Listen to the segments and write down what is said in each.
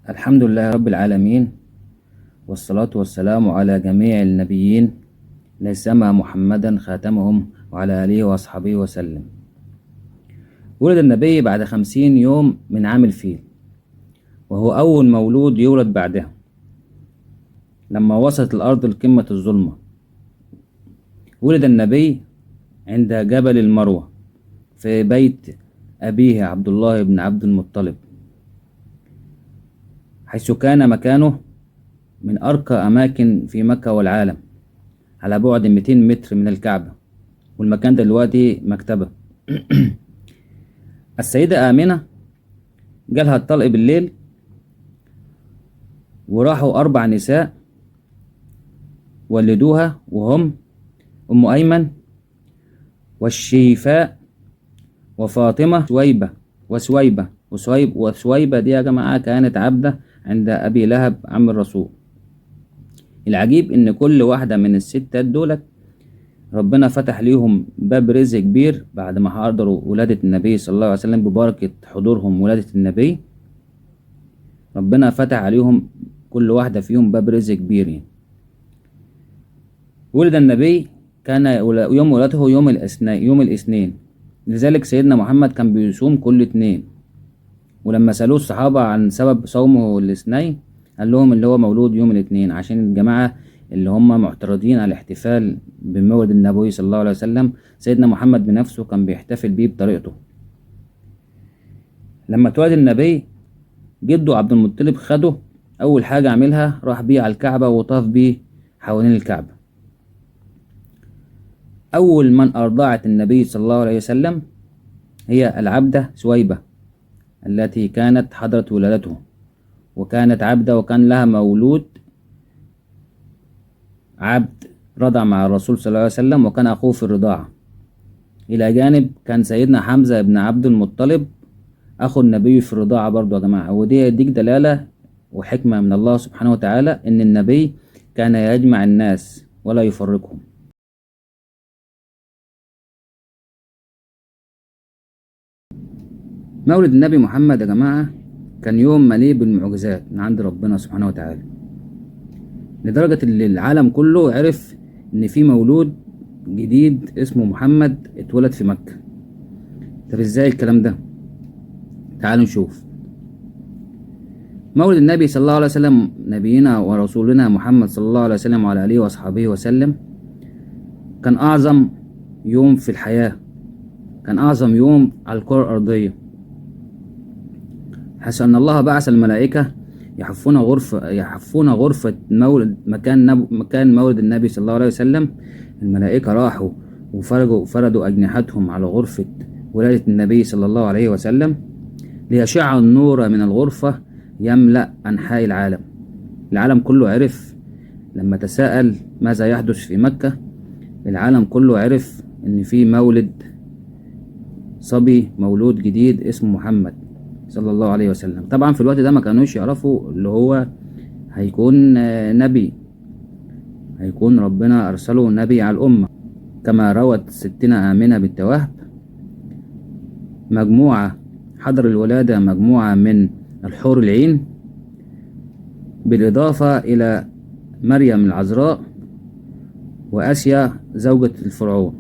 الحمد لله رب العالمين، والصلاة والسلام على جميع النبيين، لا سيما محمدا خاتمهم وعلى آله وأصحابه وسلم. ولد النبي بعد 50 يوم من عام الفيل، وهو أول مولود يولد بعدها لما وصلت الأرض لقمة الظلمة. ولد النبي عند جبل المروة في بيت أبيه عبد الله بن عبد المطلب، حيث كان مكانه من أرقى أماكن في مكة والعالم، على بعد 200 متر من الكعبة، والمكان ده دلوقتي مكتبة. السيدة آمنة جالها الطلق بالليل، وراحوا 4 نساء ولدوها، وهم أم أيمن والشيفاء وفاطمة وسويبة دي يا جماعة كانت عبدة عند أبي لهب عم الرسول. العجيب إن كل واحدة من الستات دولت ربنا فتح ليهم باب رزق كبير بعد ما حضروا ولادة النبي صلى الله عليه وسلم. ببركة حضورهم ولادة النبي ربنا فتح عليهم كل واحدة فيهم باب رزق كبير يعني. ولد النبي كان يوم ولادته يوم الاثنين، لذلك سيدنا محمد كان بيصوم كل اثنين. ولما سألوه الصحابة عن سبب صومه الاثنين قال لهم اللي هو مولود يوم الاثنين، عشان الجماعة اللي هم معترضين على الاحتفال بمولد النبي صلى الله عليه وسلم، سيدنا محمد بنفسه كان بيحتفل بيه بطريقته. لما اتولد النبي جده عبد المطلب خده، أول حاجة عملها راح بيه على الكعبة وطاف بيه حوالين الكعبة. أول من أرضعت النبي صلى الله عليه وسلم هي العبدة سويبة التي كانت حضرت ولادته، وكانت عبدة، وكان لها مولود عبد رضع مع الرسول صلى الله عليه وسلم، وكان أخوه في الرضاعة. إلى جانب كان سيدنا حمزة بن عبد المطلب أخو النبي في الرضاعة برضو يا جماعة. ودي يديك دلالة وحكمة من الله سبحانه وتعالى إن النبي كان يجمع الناس ولا يفرقهم. مولد النبي محمد يا جماعة كان يوم مليء بالمعجزات من عند ربنا سبحانه وتعالى، لدرجة إن العالم كله عرف إن في مولود جديد اسمه محمد اتولد في مكة. طب إزاي الكلام ده؟ تعالوا نشوف. مولد النبي صلى الله عليه وسلم، نبينا ورسولنا محمد صلى الله عليه وسلم وعلى آله وأصحابه وسلم، كان أعظم يوم في الحياة، كان أعظم يوم على الكرة الأرضية، حيث أن الله بعث الملائكة يحفون غرفة مكان مولد النبي صلى الله عليه وسلم. الملائكة راحوا وفردوا أجنحتهم على غرفة ولادة النبي صلى الله عليه وسلم، ليشع النور من الغرفة يملأ أنحاء العالم. العالم كله عرف لما تساءل ماذا يحدث في مكة، العالم كله عرف إن في مولد صبي مولود جديد اسمه محمد صلى الله عليه وسلم. طبعا في الوقت ده ما كانوش يعرفوا اللي هو هيكون نبي، هيكون ربنا أرسله نبي على الأمة. كما روت ستنا آمنة بنت وهب، مجموعة حضر الولادة مجموعة من الحور العين، بالإضافة إلى مريم العذراء وآسيا زوجة الفرعون.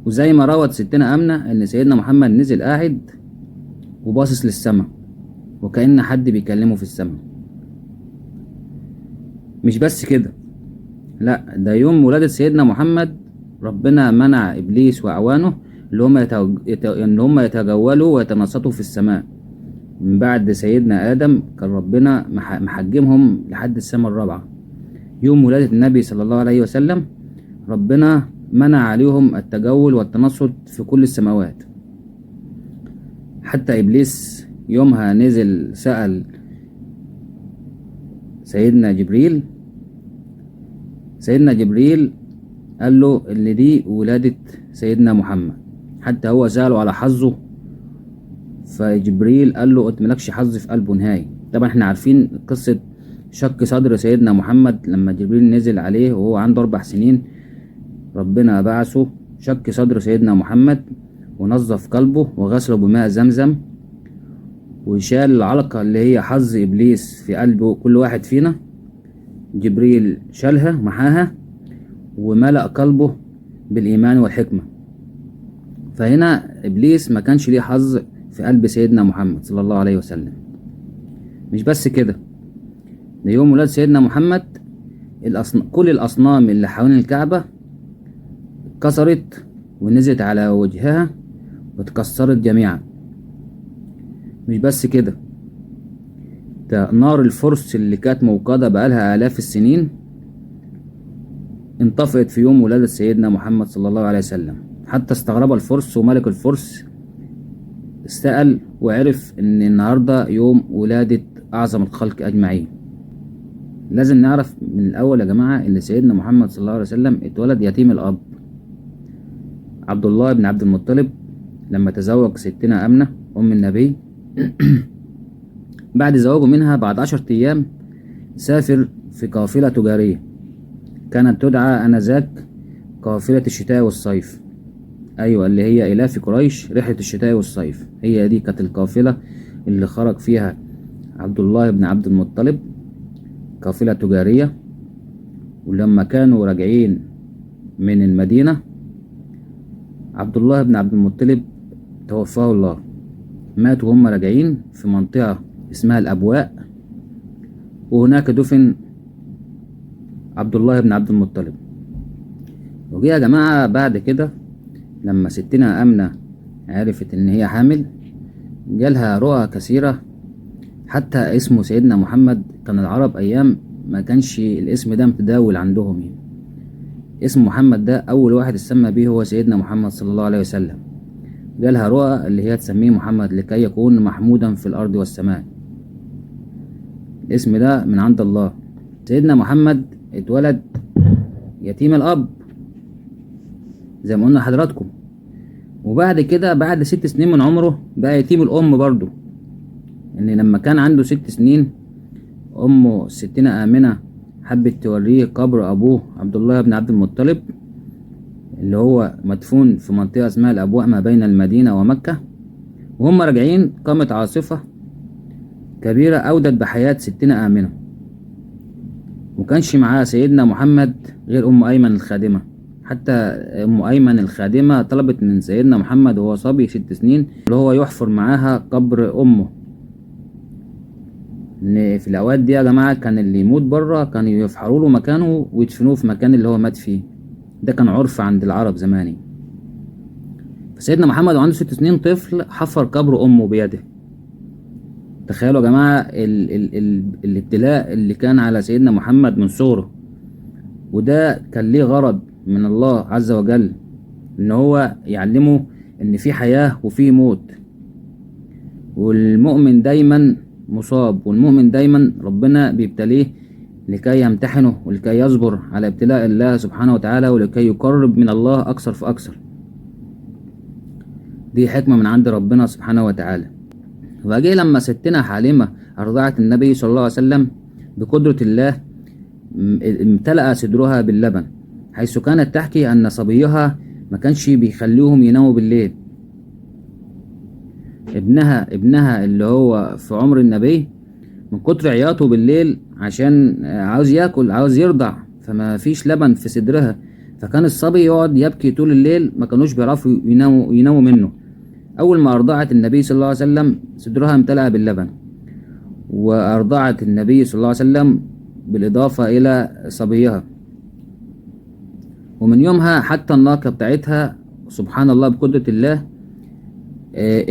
وزي ما روت ستنا آمنة إن سيدنا محمد نزل قاعد وباصص للسماء، وكأن حد بيكلمه في السماء. مش بس كده، لا، ده يوم ولادة سيدنا محمد ربنا منع إبليس وأعوانه اللي هم يتجولوا ويتنصتوا في السماء. من بعد سيدنا آدم كان ربنا محجمهم لحد السماء الرابعة. يوم ولادة النبي صلى الله عليه وسلم ربنا منع عليهم التجول والتنصت في كل السماوات. حتى إبليس يومها نزل سأل سيدنا جبريل قال له اللي دي ولادة سيدنا محمد، حتى هو سأله على حظه، فجبريل قال له انت مالكش حظ في قلبه نهائي. طبعا احنا عارفين قصة شق صدر سيدنا محمد لما جبريل نزل عليه وهو عنده 4 سنين، ربنا بعثه شق صدر سيدنا محمد ونظف قلبه وغسله بماء زمزم، وشال العلقة اللي هي حظ إبليس في قلب كل واحد فينا. جبريل شالها محاها وملأ قلبه بالإيمان والحكمة. فهنا إبليس ما كانش ليه حظ في قلب سيدنا محمد صلى الله عليه وسلم. مش بس كده، ده يوم ولاد سيدنا محمد كل الأصنام اللي حوالين الكعبة اتكسرت ونزلت على وجهها واتكسرت جميعا. مش بس كده، ده نار الفرس اللي كانت موقدة بقالها آلاف السنين انطفئت في يوم ولادة سيدنا محمد صلى الله عليه وسلم. حتى استغرب الفرس، وملك الفرس سأل وعرف ان النهاردة يوم ولادة أعظم الخلق أجمعين. لازم نعرف من الأول يا جماعة ان سيدنا محمد صلى الله عليه وسلم اتولد يتيم الأب. عبد الله بن عبد المطلب لما تزوج ستنا آمنة أم النبي بعد زواجه منها بعد 10 أيام سافر في قافلة تجارية كانت تدعى آنذاك قافلة الشتاء والصيف. أيوة، اللي هي إلاف قريش رحلة الشتاء والصيف، هي دي كانت القافلة اللي خرج فيها عبد الله بن عبد المطلب، قافلة تجارية. ولما كانوا راجعين من المدينة عبد الله بن عبد المطلب توفاه الله، مات وهم راجعين في منطقة اسمها الأبواء، وهناك دفن عبد الله بن عبد المطلب. وجي يا جماعة بعد كده لما ستنا آمنة عرفت ان هي حامل جالها رؤى كثيرة. حتى اسمه سيدنا محمد كان العرب ايام ما كانش الاسم ده متداول عندهم يعني. اسم محمد ده اول واحد اتسمى بيه هو سيدنا محمد صلى الله عليه وسلم. جالها رؤى اللي هي تسميه محمد لكي يكون محمودا في الارض والسماء. الاسم ده من عند الله. سيدنا محمد اتولد يتيم الاب زي ما قلنا لحضراتكم، وبعد كده بعد 6 سنين من عمره بقى يتيم الام برضو. ان لما كان عنده 6 سنين امه ستنا آمنة حبت توريه قبر ابوه عبد الله بن عبد المطلب اللي هو مدفون في منطقة اسمها الأبواء ما بين المدينة ومكة. وهم راجعين قامت عاصفة كبيرة أودت بحياة ستنا آمنة، ومكانش معاه سيدنا محمد غير أم أيمن الخادمة. حتى أم أيمن الخادمة طلبت من سيدنا محمد وهو صبي 6 سنين اللي هو يحفر معاها قبر أمه. إن في الأوقات دي يا جماعة كان اللي يموت بره كانوا يفحروا له مكانه ويدفنوه في مكان اللي هو مات فيه. ده كان عرف عند العرب زماني. فسيدنا محمد وعنده 6 سنين طفل حفر قبر أمه بيده. تخيلوا يا جماعة الابتلاء اللي كان على سيدنا محمد من صغره، وده كان ليه غرض من الله عز وجل ان هو يعلمه ان في حياة وفي موت، والمؤمن دايما مصاب، والمؤمن دايما ربنا بيبتليه لكي يمتحنه ولكي يصبر على ابتلاء الله سبحانه وتعالى ولكي يقرب من الله أكثر فأكثر. دي حكمة من عند ربنا سبحانه وتعالى. وجه لما ستنا حليمة أرضعت النبي صلى الله عليه وسلم بقدرة الله امتلأ صدرها باللبن، حيث كانت تحكي أن صبيها ما كانش بيخليهم يناموا بالليل. ابنها اللي هو في عمر النبي من كتر عياطه بالليل عشان عاوز ياكل عاوز يرضع، فما فيش لبن في صدرها، فكان الصبي يقعد يبكي طول الليل، ما كانوش بيعرفوا يناموا منه. اول ما ارضعت النبي صلى الله عليه وسلم صدرها امتلأ باللبن، وارضعت النبي صلى الله عليه وسلم بالاضافة الى صبيها. ومن يومها حتى الناقة بتاعتها سبحان الله بقدرة الله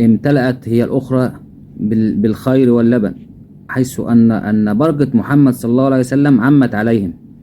امتلأت هي الاخرى بالخير واللبن، حيث ان بركة محمد صلى الله عليه وسلم عمت عليهم.